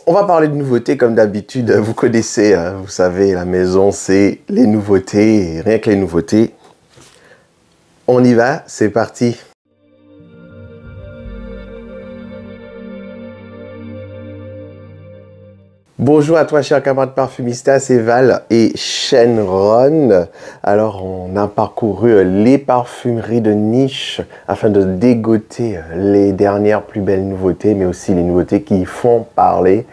On va parler de nouveautés comme d'habitude. Vous connaissez, vous savez, la maison, c'est les nouveautés. Et rien que les nouveautés. On y va, c'est parti. Bonjour à toi, cher camarade parfumista, c'est Val et Shenron. Alors, on a parcouru les parfumeries de niche afin de dégoter les dernières plus belles nouveautés, mais aussi les nouveautés qui font parler.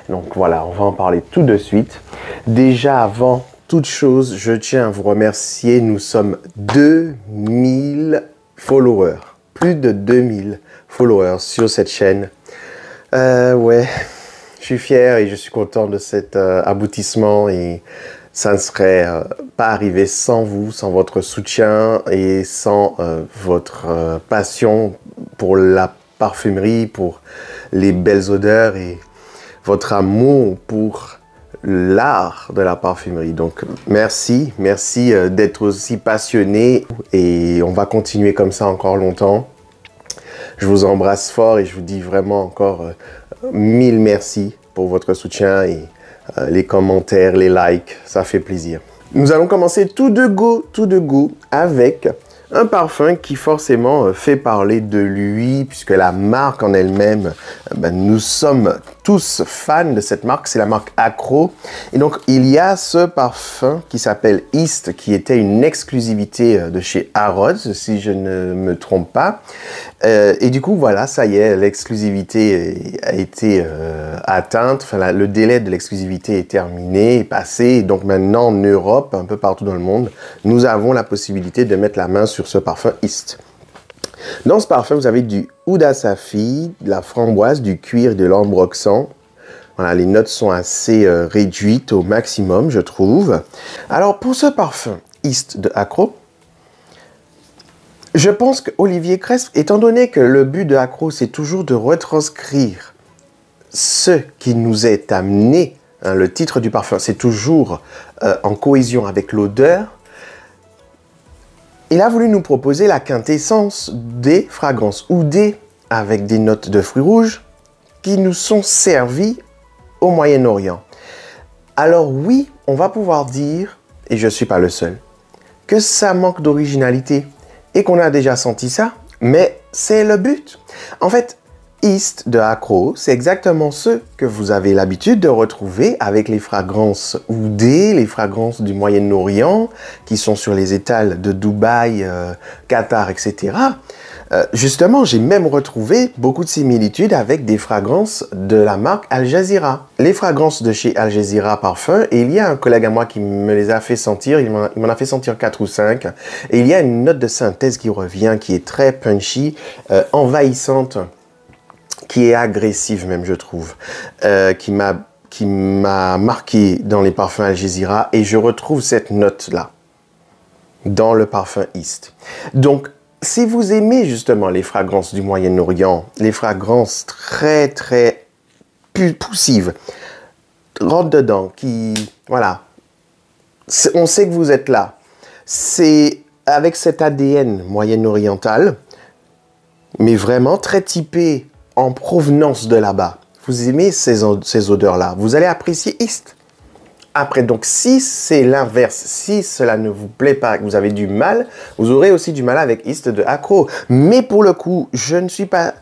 Donc voilà, on va en parler tout de suite. Déjà, avant toute chose, je tiens à vous remercier. Nous sommes 2000 followers. Plus de 2000 followers sur cette chaîne. Ouais... Je suis fier et je suis content de cet aboutissement et ça ne serait pas arrivé sans vous, sans votre soutien et sans votre passion pour la parfumerie, pour les belles odeurs et votre amour pour l'art de la parfumerie. Donc merci d'être aussi passionné et on va continuer comme ça encore longtemps. Je vous embrasse fort et je vous dis vraiment encore 1000 merci pour votre soutien et les commentaires, les likes, ça fait plaisir. Nous allons commencer tout de go avec un parfum qui forcément fait parler de lui puisque la marque en elle-même, nous sommes tous fans de cette marque, c'est la marque Acro. Et donc il y a ce parfum qui s'appelle East qui était une exclusivité de chez Harrods si je ne me trompe pas. Et du coup voilà, ça y est, l'exclusivité a été atteinte, enfin le délai de l'exclusivité est terminé, est passé. Et donc maintenant en Europe, un peu partout dans le monde, nous avons la possibilité de mettre la main sur ce parfum East. Dans ce parfum, vous avez du Huda Safi, de la framboise, du cuir et de l'ambroxan. Voilà, les notes sont assez réduites au maximum, je trouve. Alors, pour ce parfum East de Acro, je pense qu'Olivier Cresp, étant donné que le but de Acro, c'est toujours de retranscrire ce qui nous est amené, hein, le titre du parfum, c'est toujours en cohésion avec l'odeur. Il a voulu nous proposer la quintessence des fragrances oudées avec des notes de fruits rouges qui nous sont servies au Moyen-Orient. Alors oui, on va pouvoir dire, et je ne suis pas le seul, que ça manque d'originalité et qu'on a déjà senti ça, mais c'est le but. En fait, East de Acro, c'est exactement ce que vous avez l'habitude de retrouver avec les fragrances oudées, les fragrances du Moyen-Orient, qui sont sur les étals de Dubaï, Qatar, etc. Justement, j'ai même retrouvé beaucoup de similitudes avec des fragrances de la marque Al Jazeera. Les fragrances de chez Al Jazeera Parfum, et il y a un collègue à moi qui me les a fait sentir, il m'en a fait sentir 4 ou 5, et il y a une note de synthèse qui revient, qui est très punchy, envahissante, qui est agressive même, je trouve, qui m'a marqué dans les parfums Al Jazeera, et je retrouve cette note-là dans le parfum East. Donc, si vous aimez justement les fragrances du Moyen-Orient, les fragrances très poussives, rentre dedans, voilà, on sait que vous êtes là. C'est avec cet ADN moyen-oriental, mais vraiment très typé en provenance de là-bas. Vous aimez ces odeurs-là, vous allez apprécier East. Après, donc, si c'est l'inverse, si cela ne vous plaît pas, que vous avez du mal, vous aurez aussi du mal avec East de Acro. Mais pour le coup, je ne suis pas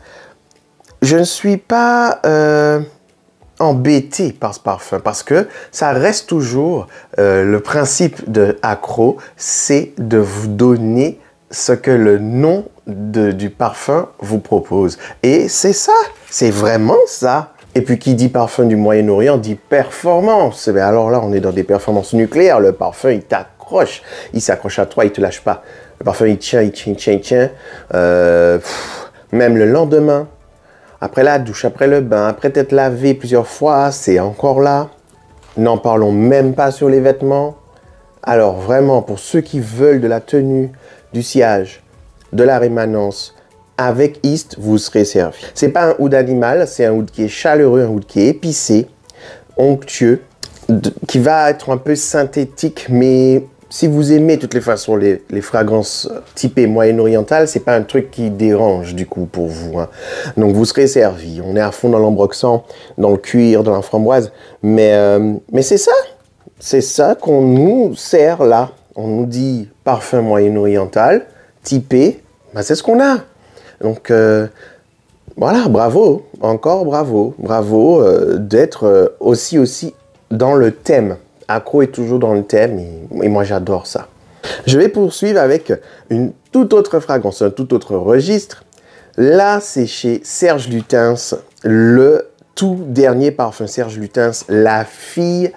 embêté par ce parfum parce que ça reste toujours le principe de Acro, c'est de vous donner ce que le nom du parfum vous propose. Et c'est ça, c'est vraiment ça. Et puis qui dit parfum du Moyen-Orient dit performance. Et bien alors là, on est dans des performances nucléaires. Le parfum, il t'accroche. Il s'accroche à toi, il ne te lâche pas. Le parfum, il tient. Même le lendemain, après la douche, après le bain, après t'être lavé plusieurs fois, c'est encore là. N'en parlons même pas sur les vêtements. Alors vraiment, pour ceux qui veulent de la tenue, du sillage, de la rémanence, avec East, vous serez servi. C'est pas un oud animal, c'est un oud qui est chaleureux, un oud qui est épicé, onctueux, qui va être un peu synthétique, mais si vous aimez de toutes les façons les fragrances typées moyen-orientales, c'est pas un truc qui dérange du coup pour vous. Hein. Donc vous serez servi. On est à fond dans l'ambroxan, dans le cuir, dans la framboise. Mais c'est ça. C'est ça qu'on nous sert là. On nous dit parfum moyen-oriental, typé. Ben, c'est ce qu'on a. Donc voilà, bravo. Encore bravo. Bravo d'être aussi dans le thème. Accro est toujours dans le thème et moi j'adore ça. Je vais poursuivre avec une toute autre fragrance, un tout autre registre. Là, c'est chez Serge Lutens, le tout dernier parfum Serge Lutens, la fille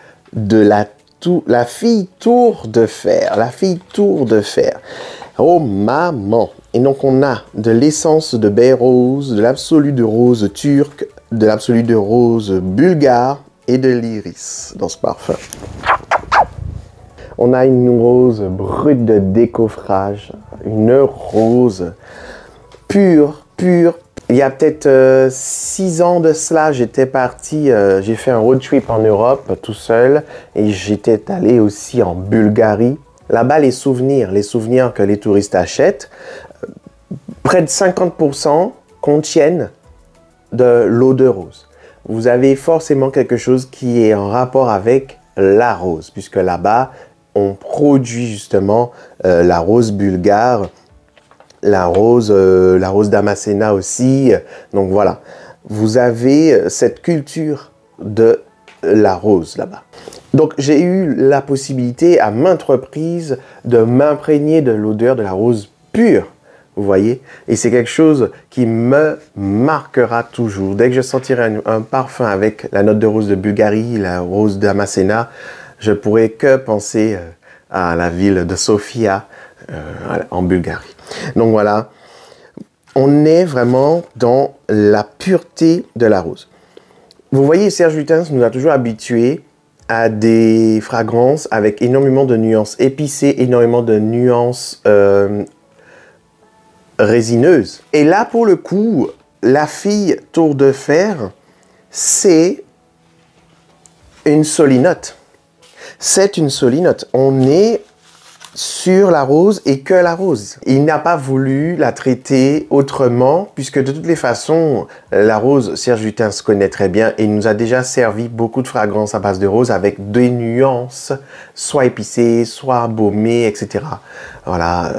tour de fer. La fille tour de fer. Oh maman! Et donc on a de l'essence de baie rose, de l'absolu de rose turc, de l'absolu de rose bulgare et de l'iris dans ce parfum. On a une rose brute de décoffrage, une rose pure. Il y a peut-être 6 ans de cela, j'étais parti, j'ai fait un road trip en Europe tout seul et j'étais allé aussi en Bulgarie. Là-bas, les souvenirs que les touristes achètent, près de 50% contiennent de l'eau de rose. Vous avez forcément quelque chose qui est en rapport avec la rose, puisque là-bas, on produit justement la rose bulgare, la rose damascena aussi. Donc voilà, vous avez cette culture de la rose là-bas. Donc j'ai eu la possibilité à maintes reprises de m'imprégner de l'odeur de la rose pure. Vous voyez? Et c'est quelque chose qui me marquera toujours. Dès que je sentirai un parfum avec la note de rose de Bulgarie, la rose damascena, je pourrais que penser à la ville de Sofia en Bulgarie. Donc voilà, on est vraiment dans la pureté de la rose. Vous voyez, Serge Lutens nous a toujours habitués à des fragrances avec énormément de nuances épicées, énormément de nuances résineuse. Et là, pour le coup, la fille tour de fer, c'est une solinote. C'est une solinote. On est sur la rose et que la rose. Il n'a pas voulu la traiter autrement, puisque de toutes les façons, la rose, Serge Lutens connaît très bien et il nous a déjà servi beaucoup de fragrances à base de rose avec des nuances, soit épicées, soit baumées, etc. Voilà.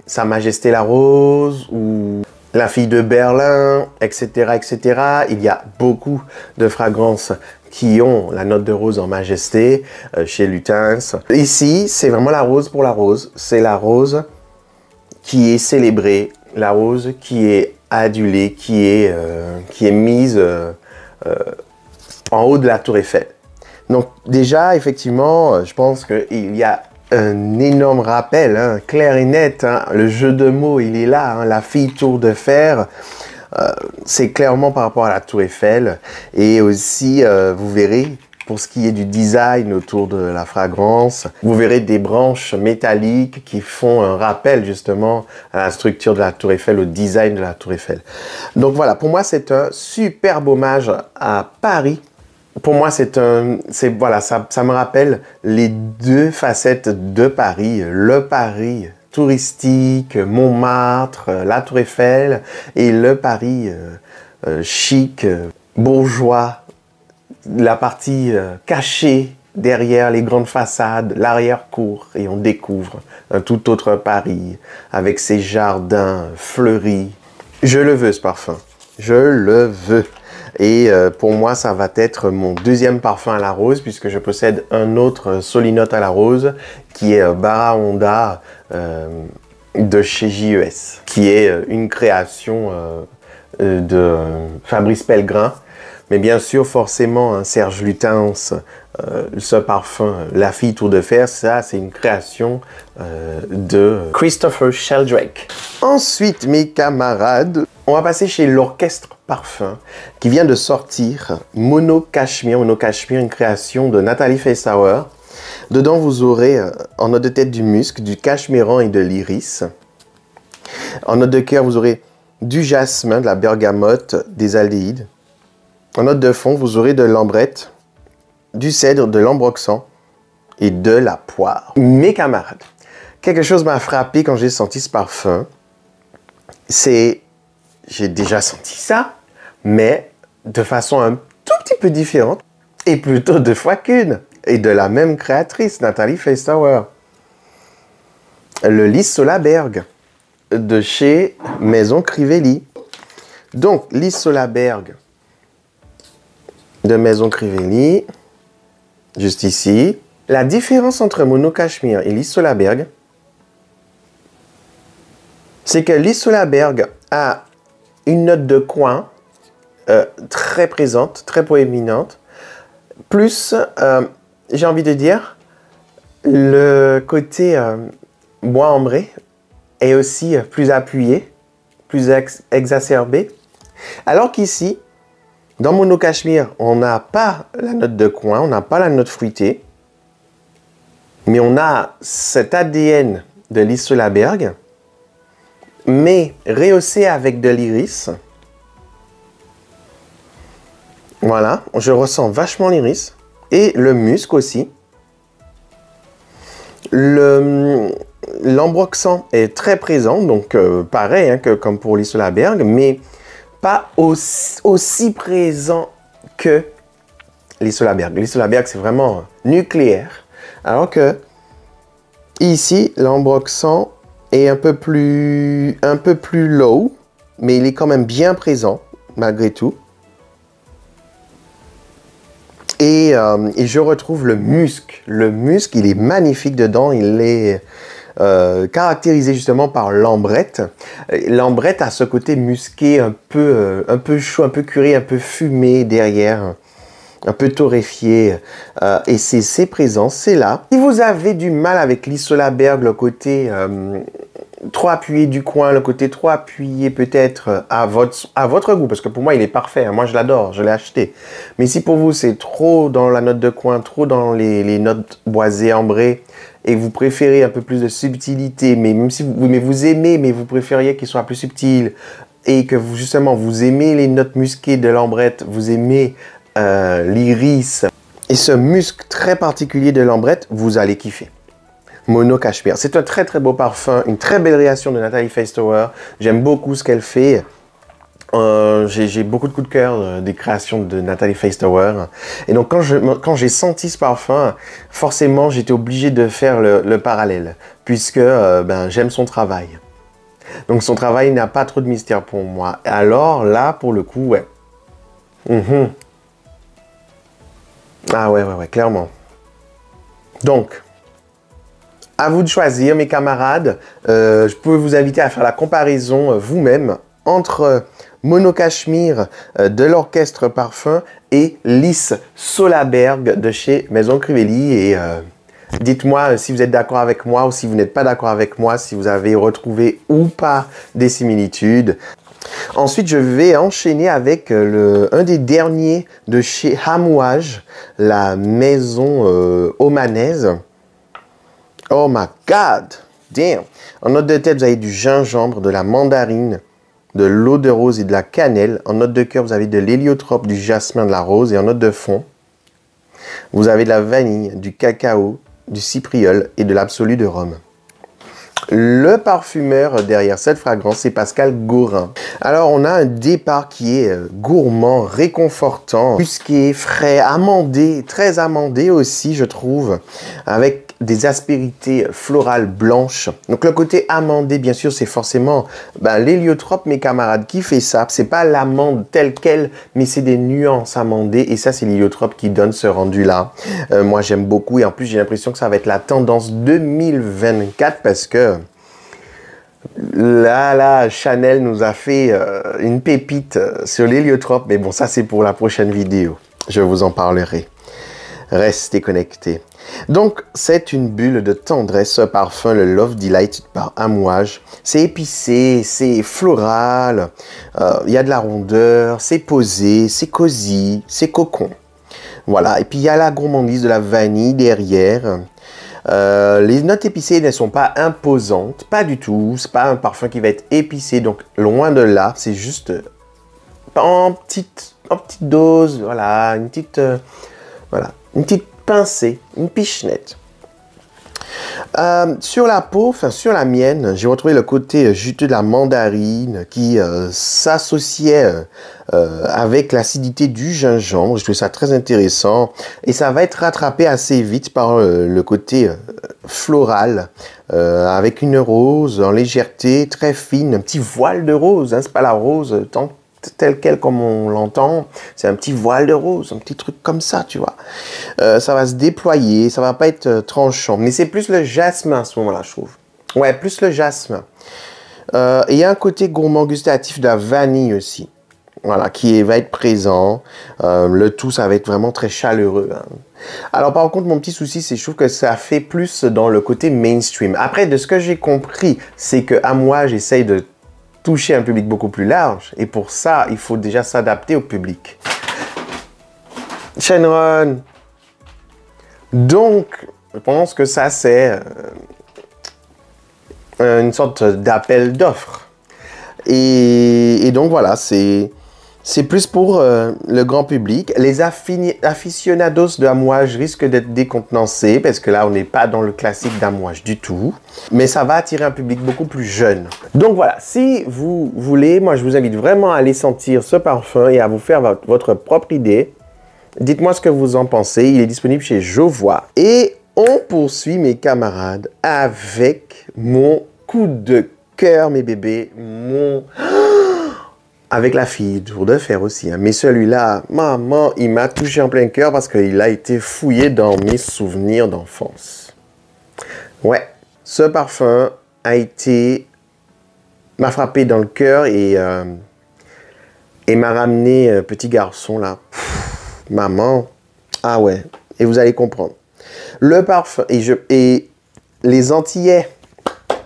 Sa Majesté la Rose ou la fille de Berlin, etc., etc. Il y a beaucoup de fragrances qui ont la note de rose en majesté chez Lutens. Ici, c'est vraiment la rose pour la rose. C'est la rose qui est célébrée, la rose qui est adulée, qui est mise en haut de la Tour Eiffel. Donc déjà, effectivement, je pense qu'il y a un énorme rappel, hein, clair et net. Hein, le jeu de mots, il est là. Hein, la fille tour de fer, c'est clairement par rapport à la Tour Eiffel. Et aussi, vous verrez, pour ce qui est du design autour de la fragrance, vous verrez des branches métalliques qui font un rappel justement à la structure de la Tour Eiffel, au design de la Tour Eiffel. Donc voilà, pour moi, c'est un superbe hommage à Paris. Pour moi, voilà, ça me rappelle les deux facettes de Paris. Le Paris touristique, Montmartre, la Tour Eiffel, et le Paris chic, bourgeois, la partie cachée derrière les grandes façades, l'arrière-cour. Et on découvre un tout autre Paris avec ses jardins fleuris. Je le veux, ce parfum. Je le veux. Et pour moi, ça va être mon deuxième parfum à la rose, puisque je possède un autre solinote à la rose, qui est Barra Honda de chez JES, qui est une création de Fabrice Pellegrin. Mais bien sûr, forcément, hein, Serge Lutens, ce parfum, La fille tour de fer, ça, c'est une création de Christopher Sheldrake. Ensuite, mes camarades, on va passer chez l'Orchestre Parfum, qui vient de sortir Mono Cashmere, une création de Nathalie Fessauer. Dedans, vous aurez en note de tête du musc, du cachemiran et de l'iris. En note de cœur, vous aurez du jasmin, de la bergamote, des aldéhydes. En note de fond, vous aurez de l'ambrette, du cèdre, de l'ambroxan, et de la poire. Mes camarades, quelque chose m'a frappé quand j'ai senti ce parfum. J'ai déjà senti ça, mais de façon un tout petit peu différente, et plutôt deux fois qu'une, et de la même créatrice, Nathalie Feistauer. Le Lys Solaberg, de chez Maison Crivelli. Donc, Lys Solaberg, de Maison Crivelli, juste ici. La différence entre Mono Cashmere et Lys Solaberg, c'est que Lys Solaberg a une note de coin très présente, très proéminente. Plus, j'ai envie de dire, le côté bois ambré est aussi plus appuyé, plus exacerbé. Alors qu'ici, dans Mono Cashmere, on n'a pas la note de coin, on n'a pas la note fruitée, mais on a cet ADN de Lys Solaberg, mais rehaussé avec de l'iris. Voilà, je ressens vachement l'iris et le musc aussi. L'ambroxan est très présent, donc pareil hein, comme pour Lys Solaberg, mais pas aussi présent que Lys Solaberg. Lys Solaberg, c'est vraiment nucléaire. Alors que ici, l'ambroxan est un peu plus low, mais il est quand même bien présent, malgré tout. Et je retrouve le musc. Le musc, il est magnifique dedans. Il est caractérisé justement par l'ambrette. L'ambrette a ce côté musqué, un peu chaud, un peu curé, un peu fumé derrière. Un peu torréfié. Et c'est présent, c'est là. Si vous avez du mal avec Lys Solaberg, le côté trop appuyé du coin, le côté trop appuyé peut-être à votre goût, parce que pour moi il est parfait, hein. Moi je l'adore, je l'ai acheté. Mais si pour vous c'est trop dans la note de coin, trop dans les notes boisées, ambrées, et vous préférez un peu plus de subtilité, mais même si vous aimez, mais vous préfériez qu'il soit plus subtil, et que vous justement vous aimez les notes musquées de l'ambrette, vous aimez l'iris, et ce musc très particulier de l'ambrette, vous allez kiffer. Mono Cashmere. C'est un très très beau parfum, une très belle création de Nathalie Feistauer. J'aime beaucoup ce qu'elle fait. J'ai beaucoup de coups de cœur des créations de Nathalie Feistauer. Et donc quand j'ai senti ce parfum, forcément j'étais obligé de faire le parallèle, puisque j'aime son travail. Donc son travail n'a pas trop de mystère pour moi. Alors là, pour le coup, ouais. Ah ouais, clairement. Donc, à vous de choisir, mes camarades. Je peux vous inviter à faire la comparaison vous-même entre Mono Cashmere de l'Orchestre Parfum et Lys Solaberg de chez Maison Crivelli. Et dites-moi si vous êtes d'accord avec moi ou si vous n'êtes pas d'accord avec moi, si vous avez retrouvé ou pas des similitudes. Ensuite, je vais enchaîner avec un des derniers de chez Amouage, la maison omanaise. Oh my God! Damn! En note de tête, vous avez du gingembre, de la mandarine, de l'eau de rose et de la cannelle. En note de cœur, vous avez de l'héliotrope, du jasmin, de la rose. Et en note de fond, vous avez de la vanille, du cacao, du cypriol et de l'absolu de rhum. Le parfumeur derrière cette fragrance, c'est Pascal Gaurin. Alors, on a un départ qui est gourmand, réconfortant, musqué, frais, amandé, très amandé aussi, je trouve, avec des aspérités florales blanches. Donc, le côté amandé, bien sûr, c'est forcément l'héliotrope, mes camarades, qui fait ça. C'est pas l'amande telle quelle, mais c'est des nuances amandées. Et ça, c'est l'héliotrope qui donne ce rendu-là. Moi, j'aime beaucoup. Et en plus, j'ai l'impression que ça va être la tendance 2024 parce que là, Chanel nous a fait une pépite sur l'héliotrope. Mais bon, ça, c'est pour la prochaine vidéo. Je vous en parlerai. Restez connectés. Donc, c'est une bulle de tendresse, ce parfum, le Love Delight par Amouage. C'est épicé, c'est floral, il y a de la rondeur, c'est posé, c'est cosy, c'est cocon. Voilà, et puis il y a la gourmandise de la vanille derrière. Les notes épicées ne sont pas imposantes, pas du tout. C'est pas un parfum qui va être épicé, donc loin de là. C'est juste en petite dose, voilà, une petite pincée, une pichenette. Sur la peau, enfin sur la mienne, j'ai retrouvé le côté juteux de la mandarine qui s'associait avec l'acidité du gingembre. Je trouve ça très intéressant et ça va être rattrapé assez vite par le côté floral avec une rose en légèreté très fine, un petit voile de rose, hein, c'est pas la rose telle quelle comme on l'entend, c'est un petit voile de rose, un petit truc comme ça, tu vois. Ça va se déployer, ça va pas être tranchant, mais c'est plus le jasmin à ce moment-là, je trouve. Ouais, plus le jasmin. Et il y a un côté gourmand gustatif de la vanille aussi, voilà, va être présent. Le tout, ça va être vraiment très chaleureux, hein. Alors par contre, mon petit souci, c'est que je trouve que ça fait plus dans le côté mainstream. Après, de ce que j'ai compris, c'est que à moi, j'essaye de toucher un public beaucoup plus large. Et pour ça, il faut déjà s'adapter au public. Shenron. Donc, je pense que ça, c'est une sorte d'appel d'offres. Et donc, voilà, c'est plus pour le grand public. Les aficionados de Amouage risquent d'être décontenancés parce que là, on n'est pas dans le classique d'Amouage du tout. Mais ça va attirer un public beaucoup plus jeune. Donc voilà, si vous voulez, moi, je vous invite vraiment à aller sentir ce parfum et à vous faire votre propre idée. Dites-moi ce que vous en pensez. Il est disponible chez Jovois. Et on poursuit, mes camarades, avec mon coup de cœur, mes bébés. Avec la fille, tour de fer aussi. Hein. Mais celui-là, maman, il m'a touché en plein cœur parce qu'il a été fouillé dans mes souvenirs d'enfance. Ouais, ce parfum m'a frappé dans le cœur et m'a ramené petit garçon là. Pff, maman, ah ouais, et vous allez comprendre. Le parfum, et les Antillais,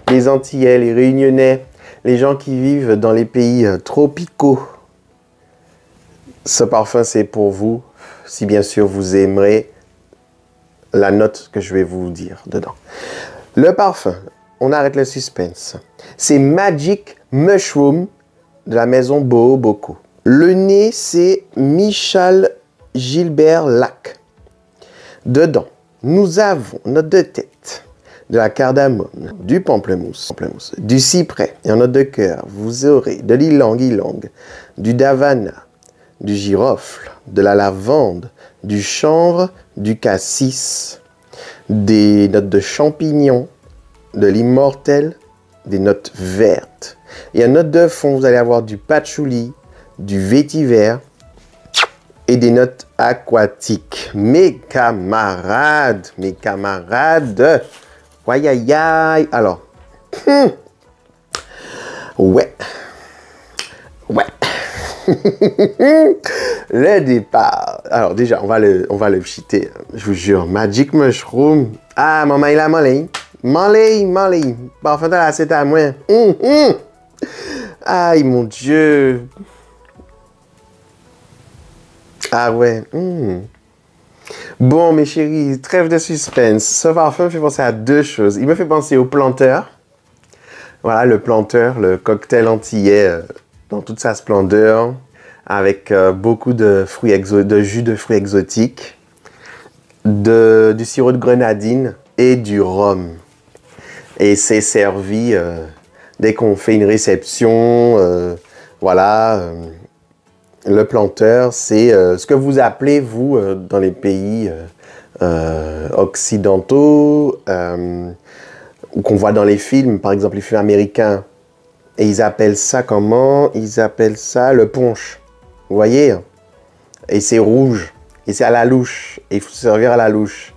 les Réunionnais, les gens qui vivent dans les pays tropicaux, ce parfum, c'est pour vous, si bien sûr vous aimerez la note que je vais vous dire dedans. Le parfum, on arrête le suspense. C'est Magic Mushroom de la maison Boho-Boco. Le nez, c'est Michal Gilbert Lac. Dedans, nous avons note de tête, de la cardamome, du pamplemousse, du cyprès. Et en note de cœur, vous aurez de l'ylang-ylang, du davana, du girofle, de la lavande, du chanvre, du cassis, des notes de champignons, de l'immortel, des notes vertes. Et en note de fond, vous allez avoir du patchouli, du vétiver et des notes aquatiques. Mes camarades, aïe aïe aïe. Alors, ouais. Le départ. Alors déjà, on va le chiter. Je vous jure, Magic Mushroom. Ah, maman, il a malé. Parfum de la c'est à moi. Aïe, mon Dieu. Ah ouais. Bon, mes chéris, trêve de suspense. Ce parfum me fait penser à deux choses. Il me fait penser au planteur. Voilà, le planteur, le cocktail antillais dans toute sa splendeur, avec beaucoup de jus de fruits exotiques, du sirop de grenadine et du rhum. Et c'est servi dès qu'on fait une réception. Voilà. Le planteur, c'est ce que vous appelez, vous, dans les pays occidentaux, ou qu'on voit dans les films, par exemple les films américains. Et ils appellent ça comment? Ils appellent ça le punch. Vous voyez? Et c'est rouge. Et c'est à la louche. Et il faut se servir à la louche.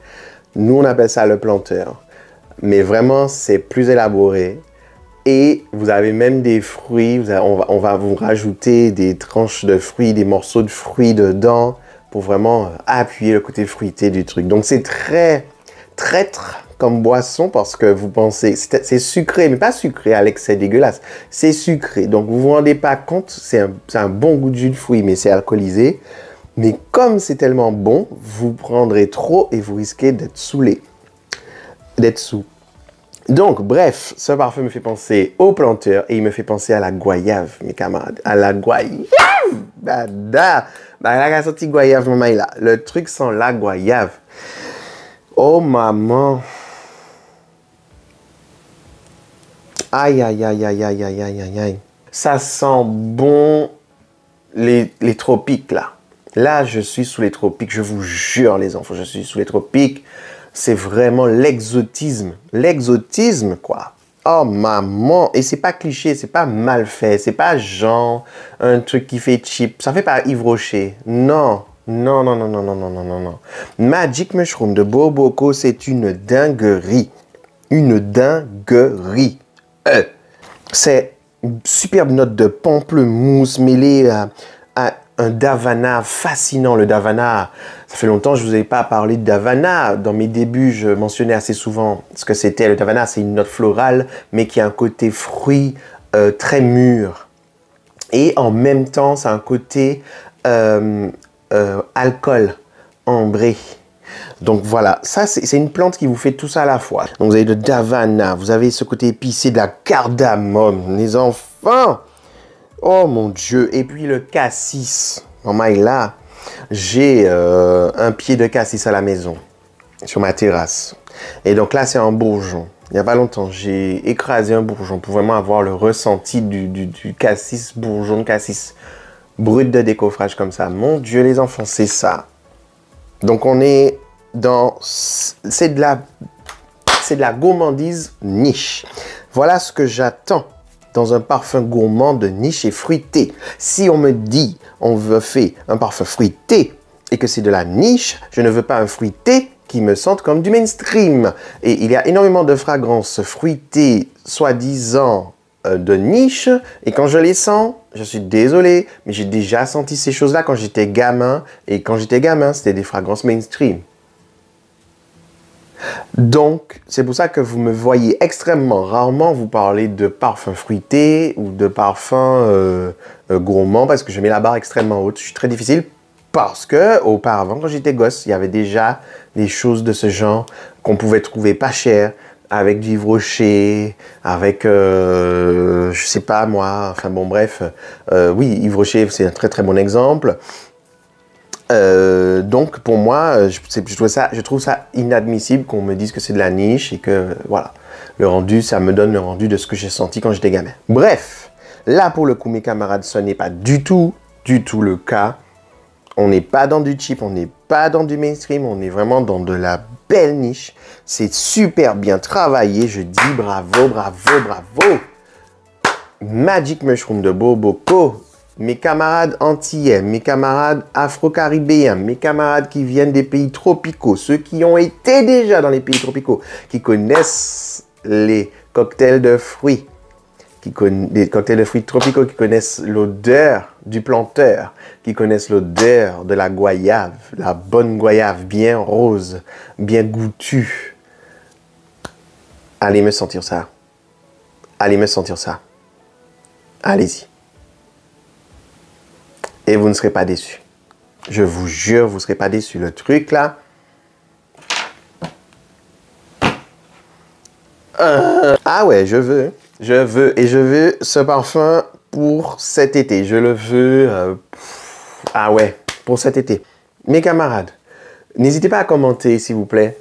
Nous, on appelle ça le planteur. Mais vraiment, c'est plus élaboré. Et vous avez même des fruits. On va vous rajouter des tranches de fruits, des morceaux de fruits dedans pour vraiment appuyer le côté fruité du truc. Donc, c'est très traître comme boisson parce que vous pensez, c'est sucré, mais pas sucré à l'excès dégueulasse. C'est sucré. Donc, vous vous rendez pas compte, c'est un bon goût de jus de fruits, mais c'est alcoolisé. Mais comme c'est tellement bon, vous prendrez trop et vous risquez d'être saoulé. D'être sous. Donc, bref, ce parfum me fait penser au planteur et il me fait penser à la goyave, mes camarades. À la goyave! Bada! Bah, la sortie goyave, maman, là. Le truc sans la goyave. Oh, maman! Aïe, aïe, aïe, aïe, aïe, aïe, aïe, aïe, aïe. Ça sent bon les tropiques, là. Là, je suis sous les tropiques, je vous jure, les enfants, je suis sous les tropiques. C'est vraiment l'exotisme. L'exotisme, quoi. Oh, maman. Et c'est pas cliché, c'est pas mal fait, c'est pas genre un truc qui fait cheap. Ça fait pas Yves Rocher. Non. Non, non, non, non, non, non, non, non, non. Magic Mushroom de Boboko, c'est une dinguerie. Une dinguerie. C'est une superbe note de pamplemousse mêlée à un Davana fascinant. Le Davana, ça fait longtemps que je ne vous ai pas parlé de Davana. Dans mes débuts, je mentionnais assez souvent ce que c'était. Le Davana, c'est une note florale, mais qui a un côté fruit très mûr. Et en même temps, ça a un côté alcool ambré. Donc voilà, ça c'est une plante qui vous fait tout ça à la fois. Donc vous avez le Davana, vous avez ce côté épicé de la cardamome, les enfants. Oh mon Dieu, et puis le cassis. Maman est là. J'ai un pied de cassis à la maison, sur ma terrasse. Et donc là c'est un bourgeon. Il n'y a pas longtemps, j'ai écrasé un bourgeon pour vraiment avoir le ressenti du cassis, bourgeon de cassis brut de décoffrage comme ça. Mon Dieu les enfants, c'est ça. Donc on est dans... C'est de la gourmandise niche. Voilà ce que j'attends dans un parfum gourmand de niche et fruité. Si on me dit on veut faire un parfum fruité et que c'est de la niche, je ne veux pas un fruité qui me sente comme du mainstream. Et il y a énormément de fragrances fruitées, soi-disant de niche, et quand je les sens, je suis désolé, mais j'ai déjà senti ces choses-là quand j'étais gamin, et quand j'étais gamin, c'était des fragrances mainstream. Donc, c'est pour ça que vous me voyez extrêmement rarement vous parler de parfum fruité ou de parfum gourmand, parce que je mets la barre extrêmement haute. Je suis très difficile parce que auparavant, quand j'étais gosse, il y avait déjà des choses de ce genre qu'on pouvait trouver pas cher, avec du Yves Rocher, avec, je sais pas moi, enfin bon bref, oui, Yves Rocher, c'est un très très bon exemple. Donc pour moi, je trouve ça inadmissible qu'on me dise que c'est de la niche et que voilà, le rendu, ça me donne le rendu de ce que j'ai senti quand j'étais gamin. Bref, là pour le coup mes camarades, ce n'est pas du tout le cas. On n'est pas dans du cheap, on n'est pas dans du mainstream, on est vraiment dans de la belle niche. C'est super bien travaillé, je dis bravo, bravo, bravo. Magic Mushroom de Boboko. Mes camarades antillais, mes camarades afro-caribéens, mes camarades qui viennent des pays tropicaux, ceux qui ont été déjà dans les pays tropicaux, qui connaissent les cocktails de fruits, les cocktails de fruits tropicaux, qui connaissent l'odeur du planteur, qui connaissent l'odeur de la goyave, la bonne goyave bien rose, bien goûtue. Allez me sentir ça. Allez me sentir ça. Allez-y. Et vous ne serez pas déçus. Je vous jure, vous ne serez pas déçus. Le truc là... Ah ouais, je veux. Et je veux ce parfum pour cet été. Je le veux... Ah ouais, pour cet été. Mes camarades, n'hésitez pas à commenter, s'il vous plaît.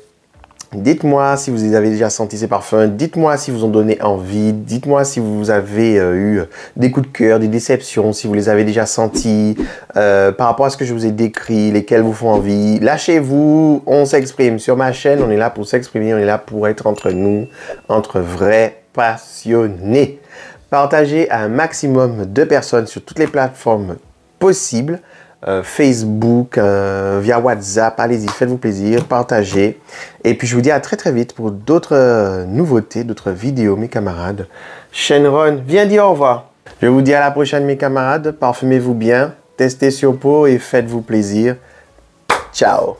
Dites-moi si vous avez déjà senti ces parfums. Dites-moi si vous ont donné envie. Dites-moi si vous avez eu des coups de cœur, des déceptions, si vous les avez déjà sentis par rapport à ce que je vous ai décrit, lesquels vous font envie. Lâchez-vous, on s'exprime. Sur ma chaîne, on est là pour s'exprimer, on est là pour être entre nous, entre vrais passionnés. Partagez à un maximum de personnes sur toutes les plateformes possibles. Facebook, via WhatsApp, allez-y, faites-vous plaisir, partagez. Et puis je vous dis à très très vite pour d'autres nouveautés, d'autres vidéos, mes camarades. Shenron, viens dire au revoir. Je vous dis à la prochaine, mes camarades. Parfumez-vous bien, testez sur peau et faites-vous plaisir. Ciao.